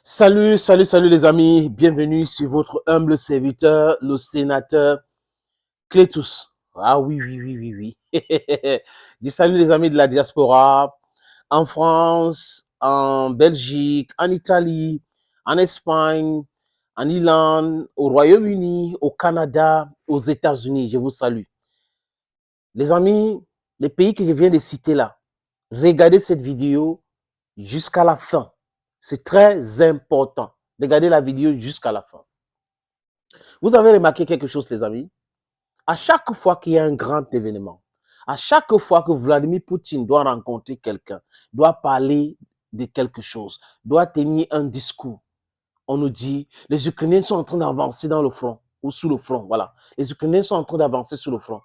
Salut les amis, bienvenue sur votre humble serviteur, le sénateur Clétus. Ah oui. Je salue les amis de la diaspora, en France, en Belgique, en Italie, en Espagne, en Irlande, au Royaume-Uni, au Canada, aux États-Unis. Je vous salue. Les amis, les pays que je viens de citer là, regardez cette vidéo jusqu'à la fin. C'est très important. Regardez la vidéo jusqu'à la fin. Vous avez remarqué quelque chose, les amis? À chaque fois qu'il y a un grand événement, à chaque fois que Vladimir Poutine doit rencontrer quelqu'un, doit parler de quelque chose, doit tenir un discours, on nous dit, les Ukrainiens sont en train d'avancer dans le front, ou sous le front, voilà. Les Ukrainiens sont en train d'avancer sur le front.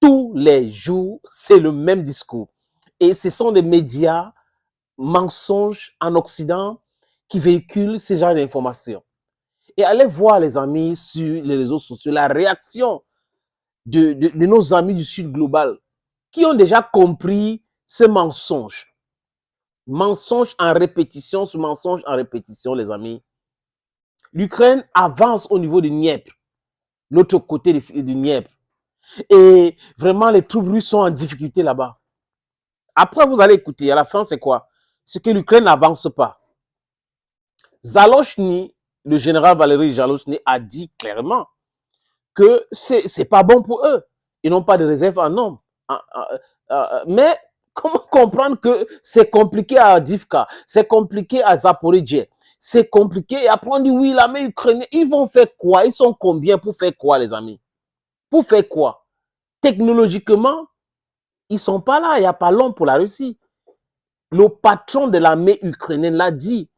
Tous les jours, c'est le même discours. Et ce sont des médias mensonges en Occident qui véhiculent ce genre d'informations. Et allez voir, les amis, sur les réseaux sociaux, la réaction de nos amis du Sud global qui ont déjà compris ce mensonge. Mensonge en répétition, ce mensonge en répétition, les amis. L'Ukraine avance au niveau du Dniepr, l'autre côté du Dniepr. Et vraiment, les troupes russes sont en difficulté là-bas. Après, vous allez écouter, à la fin, c'est quoi? C'est que l'Ukraine n'avance pas. Zalochny, le général Valéry Zalochny a dit clairement que c'est pas bon pour eux. Ils n'ont pas de réserve en nombre. Mais comment comprendre que c'est compliqué à Avdiivka, c'est compliqué à Zaporijjia, c'est compliqué. Et après on dit oui, l'armée ukrainienne, ils vont faire quoi? Ils sont combien pour faire quoi, les amis? Pour faire quoi? Technologiquement, ils ne sont pas là. Il n'y a pas long pour la Russie. Le patron de l'armée ukrainienne l'a dit.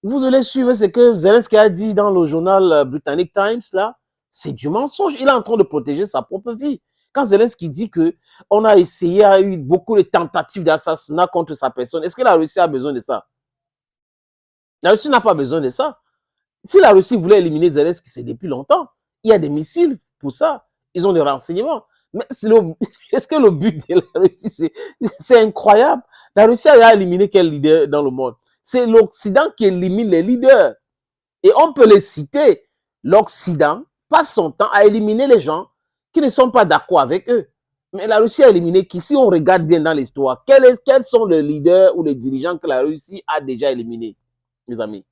Vous allez suivre ce que Zelensky a dit dans le journal britannique Times, là. C'est du mensonge. Il est en train de protéger sa propre vie. Quand Zelensky dit qu'on a essayé, il y a eu beaucoup de tentatives d'assassinat contre sa personne, est-ce que la Russie a besoin de ça? La Russie n'a pas besoin de ça. Si la Russie voulait éliminer Zelensky, c'est depuis longtemps. Il y a des missiles pour ça. Ils ont des renseignements. Mais est-ce que le but de la Russie, c'est incroyable. La Russie a éliminé quel leader dans le monde? C'est l'Occident qui élimine les leaders. Et on peut les citer. L'Occident passe son temps à éliminer les gens qui ne sont pas d'accord avec eux. Mais la Russie a éliminé qui? Si on regarde bien dans l'histoire, quels sont les leaders ou les dirigeants que la Russie a déjà éliminés, mes amis?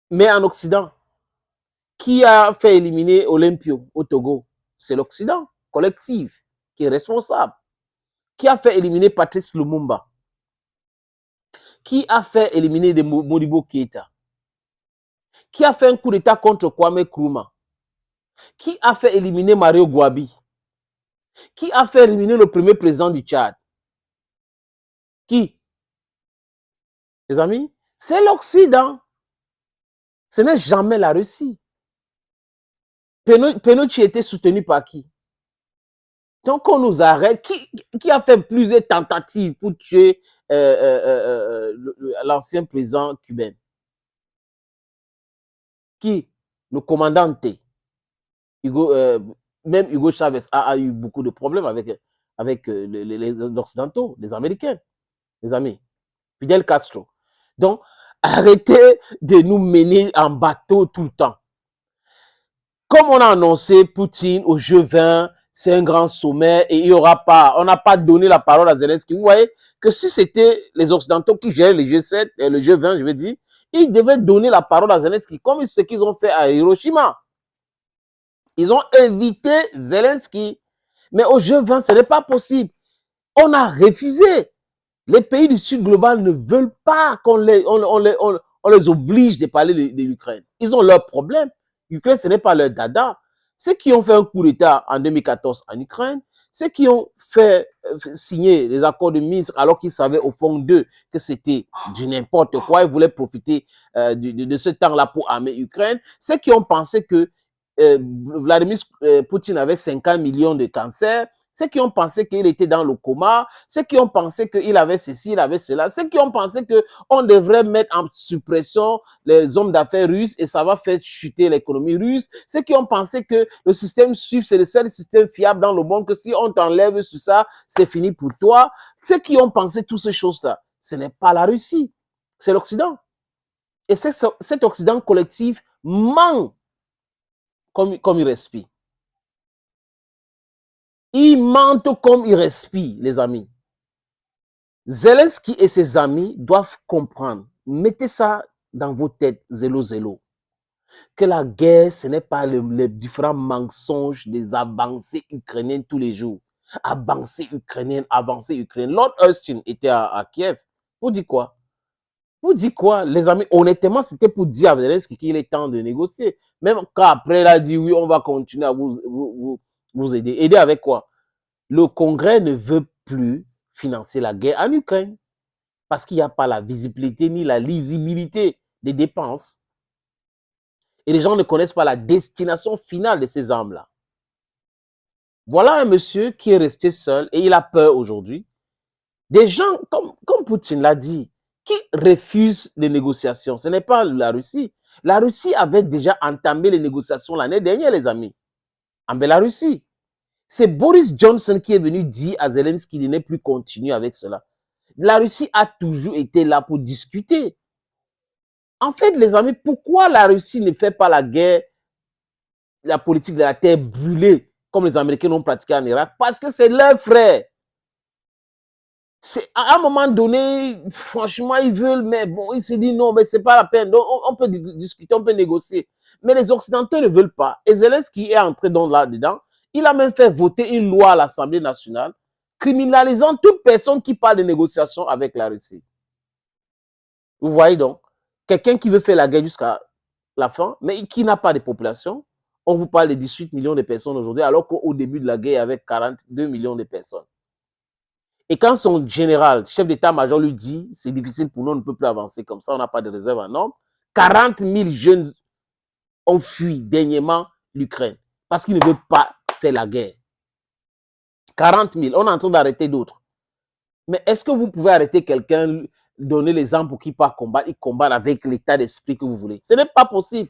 Mais en Occident, qui a fait éliminer Olympio au Togo? C'est l'Occident collectif qui est responsable. Qui a fait éliminer Patrice Lumumba? Qui a fait éliminer Modibo Keïta? Qui a fait un coup d'État contre Kwame Nkrumah? Qui a fait éliminer Mario Gwabi? Qui a fait éliminer le premier président du Tchad? Qui? Les amis, c'est l'Occident. Ce n'est jamais la Russie. Pinochet était soutenu par qui? Donc on nous arrête. Qui a fait plusieurs tentatives pour tuer l'ancien président cubain? Qui? Le commandant T. Même Hugo Chavez a eu beaucoup de problèmes avec les Occidentaux, les Américains, les amis. Fidel Castro. Donc, arrêtez de nous mener en bateau tout le temps. Comme on a annoncé Poutine au G20, c'est un grand sommet et il n'y aura pas, on n'a pas donné la parole à Zelensky. Vous voyez que si c'était les Occidentaux qui gèrent le G7, le G20, je veux dire, ils devaient donner la parole à Zelensky, comme ce qu'ils ont fait à Hiroshima. Ils ont invité Zelensky, mais au G20, ce n'est pas possible. On a refusé. Les pays du Sud global ne veulent pas qu'on les oblige de parler de l'Ukraine. Ils ont leurs problèmes. L'Ukraine, ce n'est pas leur dada. Ceux qui ont fait un coup d'État en 2014 en Ukraine, ceux qui ont fait signer les accords de Minsk alors qu'ils savaient au fond d'eux que c'était du n'importe quoi, ils voulaient profiter de ce temps-là pour armer l'Ukraine, ceux qui ont pensé que Vladimir Poutine avait 50 millions de cancers, ceux qui ont pensé qu'il était dans le coma, ceux qui ont pensé qu'il avait ceci, il avait cela, ceux qui ont pensé qu'on devrait mettre en suppression les hommes d'affaires russes et ça va faire chuter l'économie russe, ceux qui ont pensé que le système SWIFT, c'est le seul système fiable dans le monde, que si on t'enlève sur ça, c'est fini pour toi. Ceux qui ont pensé toutes ces choses-là, ce n'est pas la Russie, c'est l'Occident. Et cet Occident collectif ment comme il respire. Ils mentent comme ils respirent, les amis. Zelensky et ses amis doivent comprendre. Mettez ça dans vos têtes, zélo, que la guerre, ce n'est pas les différents mensonges des avancées ukrainiennes tous les jours. Avancées ukrainiennes, avancées ukrainiennes. Lord Austin était à Kiev. Vous dites quoi? Vous dites quoi, les amis? Honnêtement, c'était pour dire à Zelensky qu'il est temps de négocier. Même quand après, il a dit oui, on va continuer à vous aider. Aider avec quoi? Le Congrès ne veut plus financer la guerre en Ukraine parce qu'il n'y a pas la visibilité ni la lisibilité des dépenses. Et les gens ne connaissent pas la destination finale de ces armes-là. Voilà un monsieur qui est resté seul et il a peur aujourd'hui. Des gens, comme Poutine l'a dit, qui refusent les négociations. Ce n'est pas la Russie. La Russie avait déjà entamé les négociations l'année dernière, les amis, en Bélarussie. C'est Boris Johnson qui est venu dire à Zelensky de ne plus continuer avec cela. La Russie a toujours été là pour discuter. En fait, les amis, pourquoi la Russie ne fait pas la guerre, la politique de la terre brûlée, comme les Américains l'ont pratiqué en Irak? Parce que c'est leur frère. À un moment donné, franchement, ils veulent, mais bon, ils se disent non, mais c'est pas la peine. Donc, on peut discuter, on peut négocier. Mais les Occidentaux ne veulent pas. Et Zelensky est entré là-dedans. Il a même fait voter une loi à l'Assemblée nationale criminalisant toute personne qui parle de négociation avec la Russie. Vous voyez donc, quelqu'un qui veut faire la guerre jusqu'à la fin, mais qui n'a pas de population. On vous parle de 18 millions de personnes aujourd'hui, alors qu'au début de la guerre, il y avait 42 millions de personnes. Et quand son général, chef d'état-major, lui dit « c'est difficile pour nous, on ne peut plus avancer comme ça, on n'a pas de réserve en nombre », 40 000 jeunes ont fui dernièrement l'Ukraine parce qu'ils ne veulent pas faire la guerre. 40 000, on est en train d'arrêter d'autres. Mais est-ce que vous pouvez arrêter quelqu'un, donner les armes pour qu'il part combattre, il combat avec l'état d'esprit que vous voulez? Ce n'est pas possible.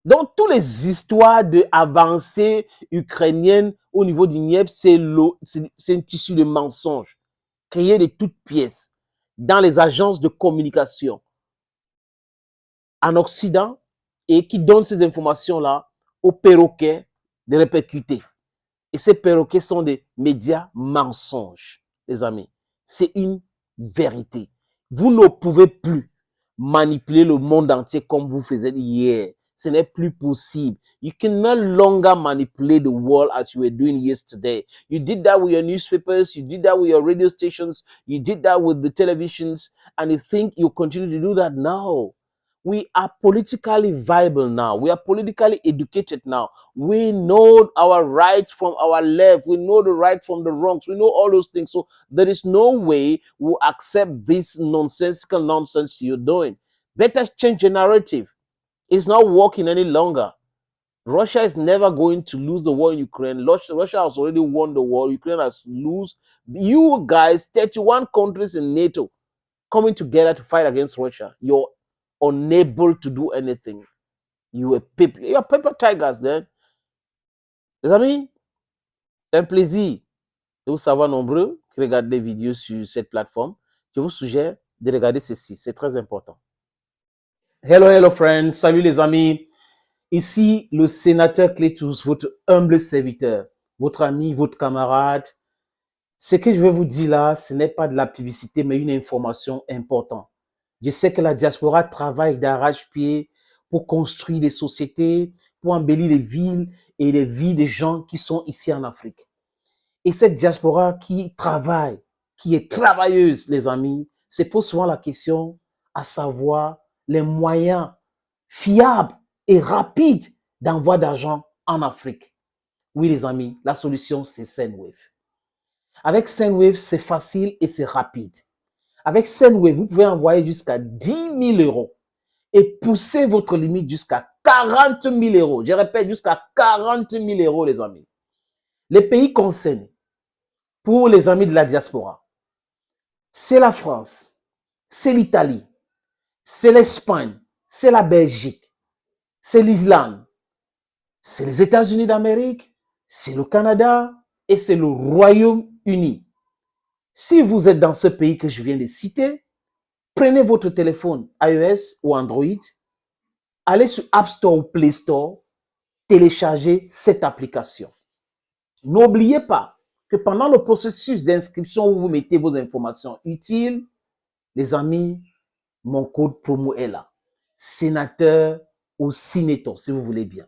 Donc, toutes les histoires d'avancées ukrainiennes au niveau du Dniepr, c'est un tissu de mensonges créé de toutes pièces dans les agences de communication en Occident et qui donnent ces informations-là aux perroquets de répercuter. Et ces perroquets sont des médias mensonges, les amis. C'est une vérité. Vous ne pouvez plus manipuler le monde entier comme vous faisiez hier. Ce n'est plus possible. You can no longer manipulate the world as you were doing yesterday. You did that with your newspapers, you did that with your radio stations, you did that with the televisions, and you think you continue to do that now. We are politically viable now. We are politically educated now. We know our right from our left. We know the right from the wrongs. We know all those things. So there is no way we'll accept this nonsensical nonsense you're doing. Better change the narrative. It's not working any longer. Russia is never going to lose the war in Ukraine. Russia has already won the war. Ukraine has lost. You guys, 31 countries in NATO coming together to fight against Russia. You're unable to do anything. You're paper tigers then. Les amis, c'est un plaisir de vous savoir nombreux qui regardent des vidéos sur cette plateforme. Je vous suggère de regarder ceci. C'est très important. Hello friends. Salut les amis. Ici, le sénateur Clétus, votre humble serviteur, votre ami, votre camarade. Ce que je vais vous dire là, ce n'est pas de la publicité, mais une information importante. Je sais que la diaspora travaille d'arrache-pied pour construire des sociétés, pour embellir les villes et les vies des gens qui sont ici en Afrique. Et cette diaspora qui travaille, qui est travailleuse, les amis, se pose souvent la question à savoir les moyens fiables et rapides d'envoi d'argent en Afrique. Oui, les amis, la solution, c'est Sendwave. Avec Sendwave, c'est facile et c'est rapide. Avec Sendwave, vous pouvez envoyer jusqu'à 10 000 euros et pousser votre limite jusqu'à 40 000 euros. Je répète, jusqu'à 40 000 euros, les amis. Les pays concernés, pour les amis de la diaspora, c'est la France, c'est l'Italie, c'est l'Espagne, c'est la Belgique, c'est l'Irlande, c'est les États-Unis d'Amérique, c'est le Canada et c'est le Royaume-Uni. Si vous êtes dans ce pays que je viens de citer, Prenez votre téléphone iOS ou Android, allez sur App Store ou Play Store, téléchargez cette application. N'oubliez pas que pendant le processus d'inscription où vous mettez vos informations utiles, les amis, mon code promo est là. Sénateur ou Sénator, si vous voulez bien.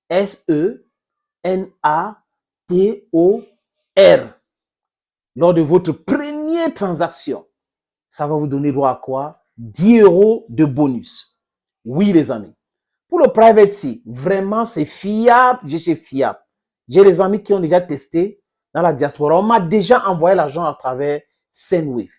S-E-N-A-T-O-R. Lors de votre première transaction, ça va vous donner droit à quoi? 10 € de bonus. Oui, les amis. Pour le private key, vraiment, c'est fiable. J'ai fiable. J'ai des amis qui ont déjà testé dans la diaspora. On m'a déjà envoyé l'argent à travers Sendwave.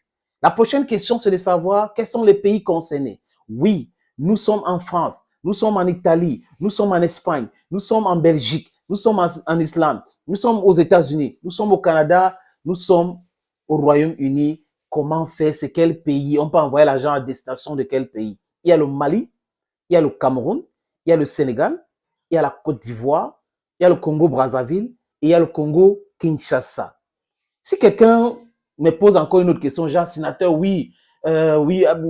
La prochaine question, c'est de savoir quels sont les pays concernés. Oui, nous sommes en France, nous sommes en Italie, nous sommes en Espagne, nous sommes en Belgique, nous sommes en Islande, nous sommes aux États-Unis, nous sommes au Canada, nous sommes au Royaume-Uni. Comment faire? C'est quel pays? On peut envoyer l'argent à destination de quel pays? Il y a le Mali, il y a le Cameroun, il y a le Sénégal, il y a la Côte d'Ivoire, il y a le Congo-Brazzaville et il y a le Congo-Kinshasa. Si quelqu'un me pose encore une autre question, genre, sénateur, oui,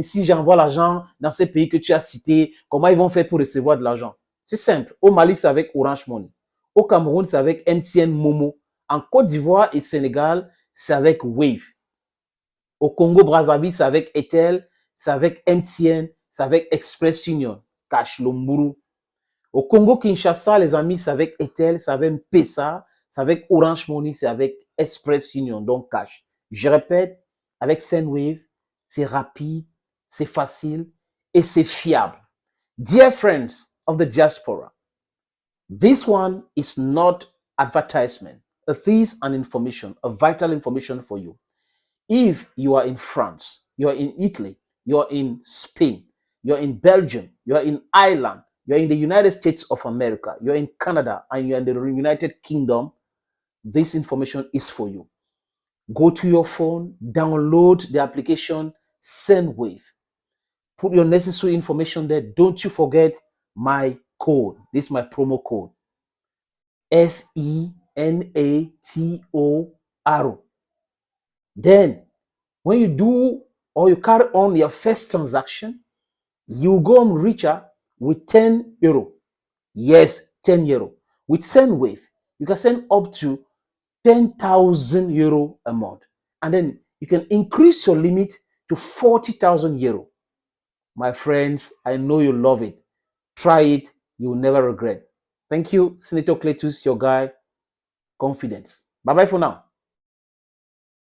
si j'envoie l'argent dans ces pays que tu as cités, comment ils vont faire pour recevoir de l'argent? C'est simple. Au Mali, c'est avec Orange Money. Au Cameroun, c'est avec MTN Momo. En Côte d'Ivoire et Sénégal, c'est avec Wave. Au Congo-Brazzaville, c'est avec Etel, c'est avec MTN, c'est avec Express Union, Cash Lomburu. Au Congo-Kinshasa, les amis, c'est avec Etel, c'est avec Pesa, c'est avec Orange Money, c'est avec Express Union, donc Cash. Je répète, avec Sendwave, c'est rapide, c'est facile et c'est fiable. Dear friends of the diaspora, this one is not advertisement. It is an information, a vital information for you. If you are in France, you are in Italy, you are in Spain, you are in Belgium, you are in Ireland, you are in the United States of America, you are in Canada, and you are in the United Kingdom, this information is for you. Go to your phone, download the application Sendwave. Put your necessary information there. Don't you forget my code. This is my promo code. SENATOR. Then, when you do or you carry on your first transaction, you go on richer with 10 euro. Yes, 10 euro. With Sendwave, you can send up to 10,000 euro a month. And then you can increase your limit to 40,000 euro. My friends, I know you love it. Try it. You will never regret. Thank you, Senator Cletus, your guy. Confidence. Bye-bye for now.